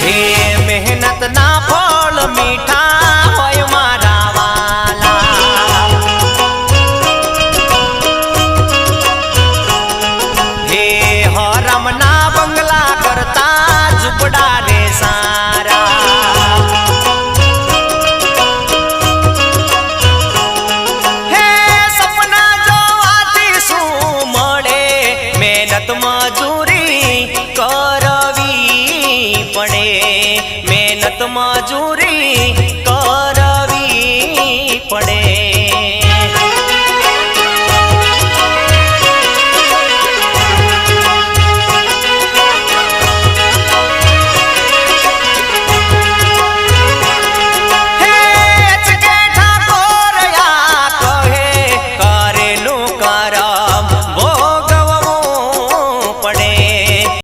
હે મહેનત ના ફળ મીઠા હોય મારા વાલા, હે હરમ ના બંગલા કરતા ઝૂંપડા રે સારા, હે સપના જોવાથી શું મળે, મહેનત મજૂરી કરવી પડે, મહેનત મજૂરી